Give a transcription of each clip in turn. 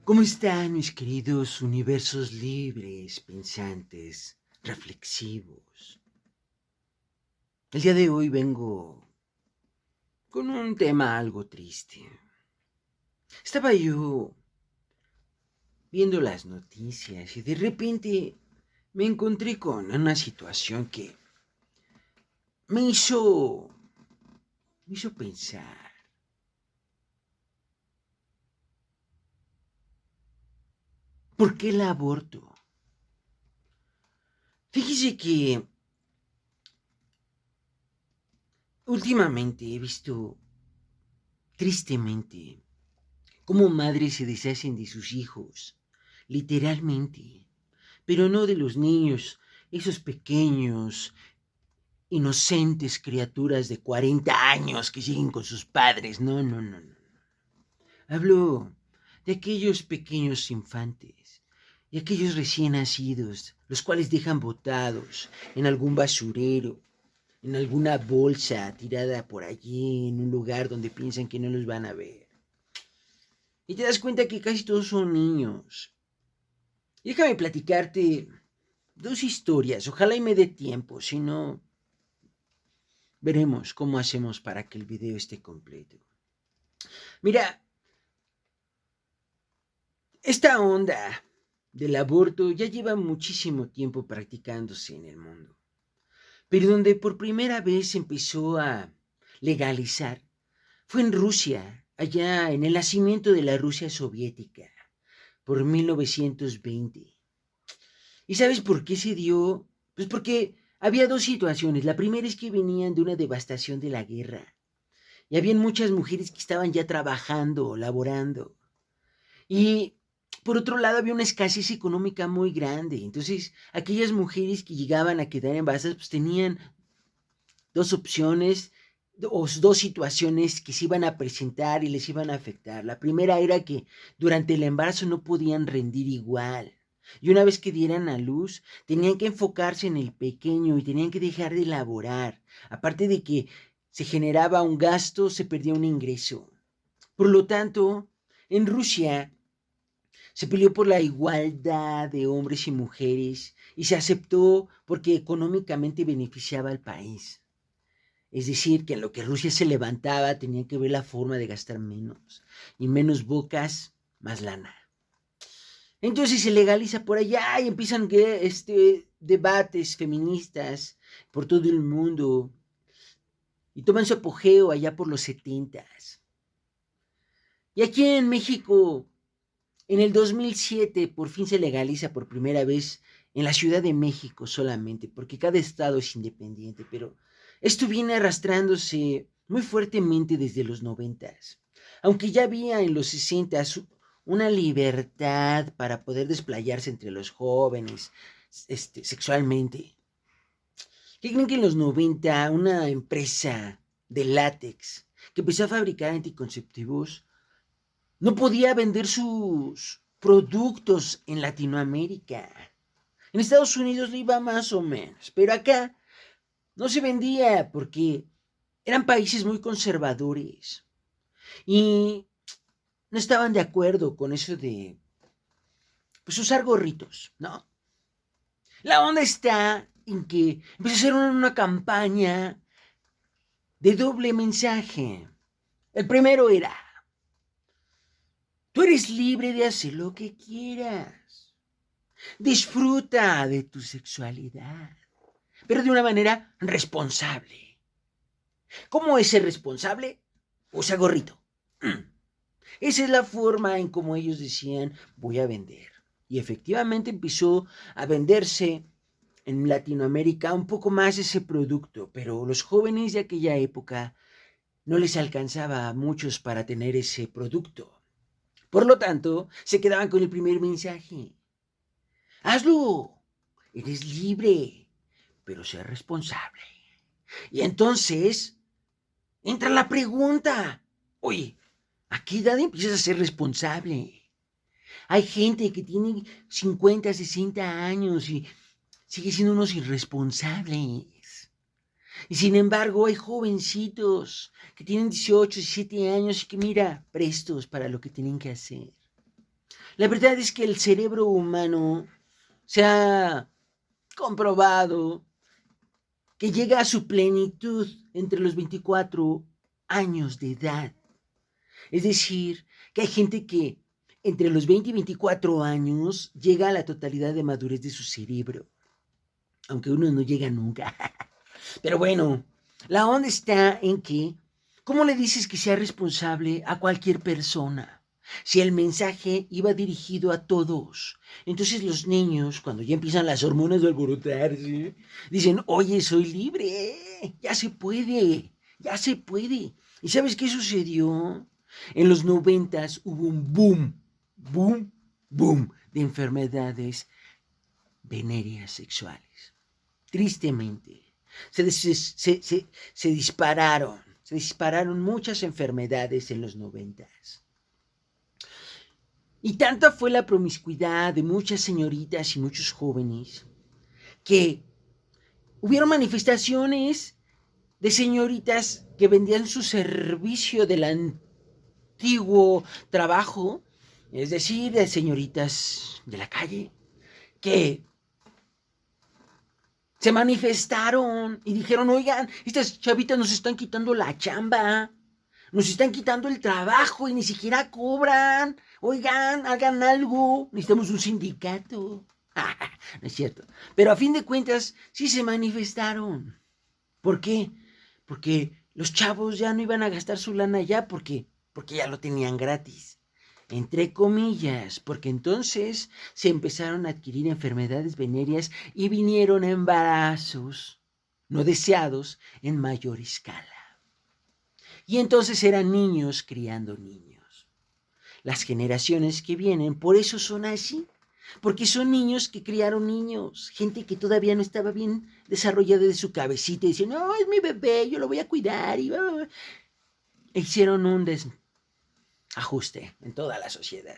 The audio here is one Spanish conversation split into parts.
¿Cómo están mis queridos universos libres, pensantes, reflexivos? El día de hoy vengo con un tema algo triste. Estaba yo viendo las noticias y de repente me encontré con una situación que me hizo, me hizo pensar. ¿Por qué el aborto? Fíjese que últimamente he visto tristemente cómo madres se deshacen de sus hijos, literalmente, pero no de los niños, esos pequeños, inocentes criaturas de 40 años que siguen con sus padres. No, no, no, no. Hablo de aquellos pequeños infantes y aquellos recién nacidos, los cuales dejan botados en algún basurero, en alguna bolsa tirada por allí, en un lugar donde piensan que no los van a ver. Y te das cuenta que casi todos son niños. Y déjame platicarte dos historias. Ojalá y me dé tiempo, si no, veremos cómo hacemos para que el video esté completo. Mira, esta onda del aborto ya lleva muchísimo tiempo practicándose en el mundo. Pero donde por primera vez empezó a legalizar fue en Rusia, allá en el nacimiento de la Rusia soviética, por 1920. ¿Y sabes por qué se dio? Pues porque había dos situaciones. La primera es que venían de una devastación de la guerra. Y habían muchas mujeres que estaban ya trabajando, laborando. Y por otro lado había una escasez económica muy grande. Entonces, aquellas mujeres que llegaban a quedar embarazadas, pues tenían dos opciones o dos situaciones que se iban a presentar y les iban a afectar. La primera era que durante el embarazo no podían rendir igual. Y una vez que dieran a luz, tenían que enfocarse en el pequeño y tenían que dejar de elaborar. Aparte de que se generaba un gasto, se perdía un ingreso. Por lo tanto, en Rusia se peleó por la igualdad de hombres y mujeres y se aceptó porque económicamente beneficiaba al país. Es decir, que en lo que Rusia se levantaba tenían que ver la forma de gastar menos. Y menos bocas, más lana. Entonces se legaliza por allá y empiezan debates feministas por todo el mundo. Y toman su apogeo allá por los 70s. Y aquí en México, en el 2007, por fin se legaliza por primera vez en la Ciudad de México solamente, porque cada estado es independiente, pero esto viene arrastrándose muy fuertemente desde los 90s. Aunque ya había en los 60s una libertad para poder desplayarse entre los jóvenes sexualmente. ¿Qué creen que en los 90 una empresa de látex que empezó a fabricar anticonceptivos no podía vender sus productos en Latinoamérica? En Estados Unidos le iba más o menos, pero acá no se vendía porque eran países muy conservadores y no estaban de acuerdo con eso de pues, usar gorritos, ¿no? La onda está en que empezó a hacer una campaña de doble mensaje. El primero era, tú eres libre de hacer lo que quieras. Disfruta de tu sexualidad, pero de una manera responsable. ¿Cómo es ser responsable? Usa gorrito. Esa es la forma en como ellos decían, voy a vender. Y efectivamente empezó a venderse en Latinoamérica un poco más ese producto, pero los jóvenes de aquella época no les alcanzaba a muchos para tener ese producto. Por lo tanto, se quedaban con el primer mensaje. Hazlo, eres libre, pero sé responsable. Y entonces entra la pregunta, oye, ¿a qué edad empiezas a ser responsable? Hay gente que tiene 50, 60 años y sigue siendo unos irresponsables. Y sin embargo, hay jovencitos que tienen 18, 17 años y que mira, prestos para lo que tienen que hacer. La verdad es que el cerebro humano se ha comprobado que llega a su plenitud entre los 24 años de edad. Es decir, que hay gente que entre los 20 y 24 años llega a la totalidad de madurez de su cerebro, aunque uno no llega nunca. Pero bueno, la onda está en que, ¿cómo le dices que sea responsable a cualquier persona? Si el mensaje iba dirigido a todos. Entonces los niños, cuando ya empiezan las hormonas a alborotarse, dicen, oye, soy libre, ya se puede, ya se puede. ¿Y sabes qué sucedió? En los 90 hubo un boom, boom de enfermedades venéreas sexuales. Tristemente, se dispararon muchas enfermedades en los 90. Y tanta fue la promiscuidad de muchas señoritas y muchos jóvenes que hubieron manifestaciones de señoritas que vendían su servicio del antiguo trabajo, es decir, de señoritas de la calle, que se manifestaron y dijeron, oigan, estas chavitas nos están quitando la chamba, nos están quitando el trabajo y ni siquiera cobran. Oigan, hagan algo, necesitamos un sindicato. No es cierto. Pero a fin de cuentas, sí se manifestaron. ¿Por qué? Porque los chavos ya no iban a gastar su lana ya porque ya lo tenían gratis. Entre comillas, porque entonces se empezaron a adquirir enfermedades venéreas y vinieron embarazos no deseados en mayor escala. Y entonces eran niños criando niños. Las generaciones que vienen por eso son así, porque son niños que criaron niños, gente que todavía no estaba bien desarrollada de su cabecita y dicen, no, es mi bebé, yo lo voy a cuidar. Y hicieron un ajuste en toda la sociedad.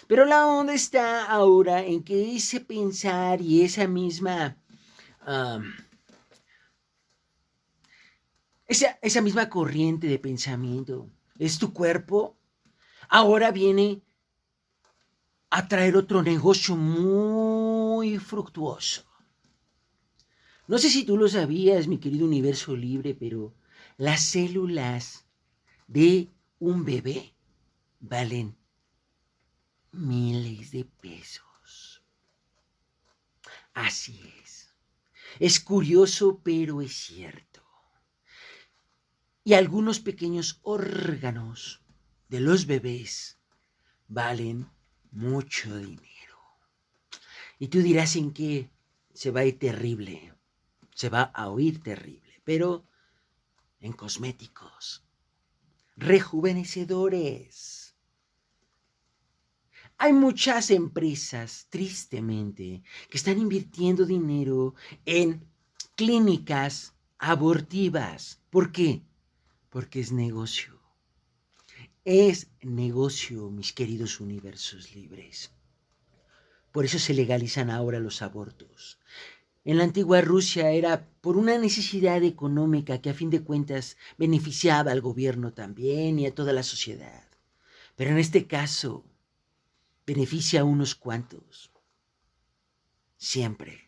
Pero la onda está ahora en que ese pensar y um, esa misma corriente de pensamiento, es tu cuerpo, ahora viene a traer otro negocio muy fructuoso. No sé si tú lo sabías, mi querido universo libre, pero las células de un bebé valen miles de pesos. Así es. Es curioso, pero es cierto. Y algunos pequeños órganos de los bebés valen mucho dinero. Y tú dirás en qué se va a ir terrible, se va a oír terrible, pero en cosméticos, rejuvenecedores. Hay muchas empresas, tristemente, que están invirtiendo dinero en clínicas abortivas. ¿Por qué? Porque es negocio. Es negocio, mis queridos universos libres. Por eso se legalizan ahora los abortos. En la antigua Rusia era por una necesidad económica que a fin de cuentas beneficiaba al gobierno también y a toda la sociedad. Pero en este caso beneficia a unos cuantos. Siempre.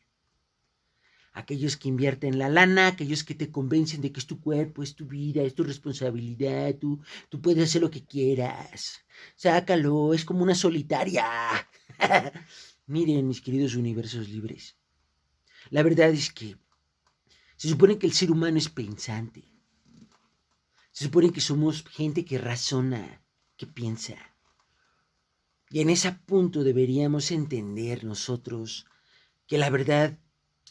Aquellos que invierten la lana, aquellos que te convencen de que es tu cuerpo, es tu vida, es tu responsabilidad, tú puedes hacer lo que quieras. Sácalo, es como una solitaria. Miren, mis queridos universos libres. La verdad es que se supone que el ser humano es pensante. Se supone que somos gente que razona, que piensa. Y en ese punto deberíamos entender nosotros que la verdad,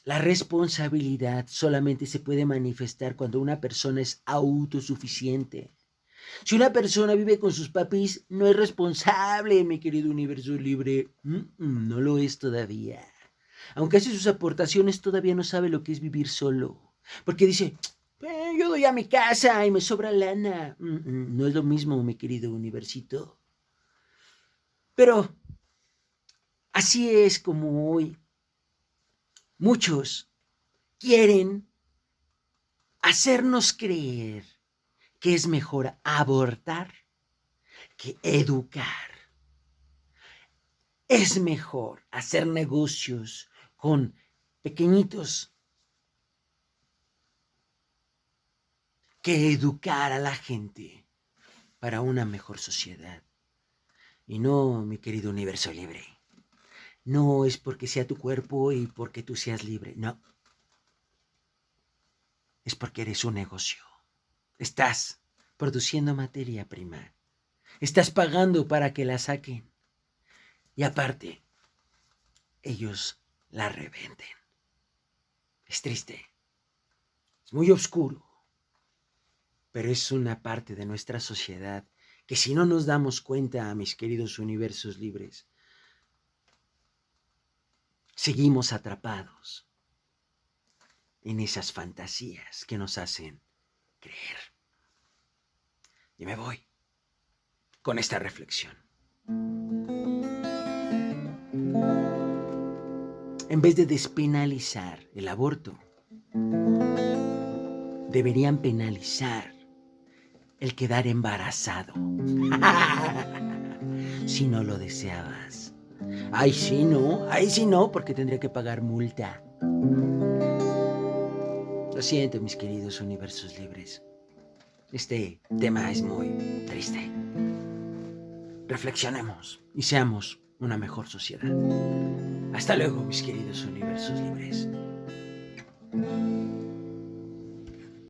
la responsabilidad solamente se puede manifestar cuando una persona es autosuficiente. Si una persona vive con sus papis, no es responsable, mi querido universo libre. No lo es todavía. Aunque hace sus aportaciones, todavía no sabe lo que es vivir solo. Porque dice, yo doy a mi casa y me sobra lana. No es lo mismo, mi querido universito. Pero así es como hoy muchos quieren hacernos creer que es mejor abortar que educar. Es mejor hacer negocios con pequeñitos que educar a la gente para una mejor sociedad. Y no, mi querido universo libre, no es porque sea tu cuerpo y porque tú seas libre, no. Es porque eres un negocio. Estás produciendo materia prima. Estás pagando para que la saquen. Y aparte, ellos la revenden. Es triste, es muy oscuro, pero es una parte de nuestra sociedad que si no nos damos cuenta, mis queridos universos libres, seguimos atrapados en esas fantasías que nos hacen creer. Y me voy con esta reflexión. En vez de despenalizar el aborto, deberían penalizar el quedar embarazado. Si no lo deseabas. Ay, sí no, porque tendría que pagar multa. Lo siento, mis queridos universos libres. Este tema es muy triste. Reflexionemos y seamos una mejor sociedad. Hasta luego, mis queridos universos libres.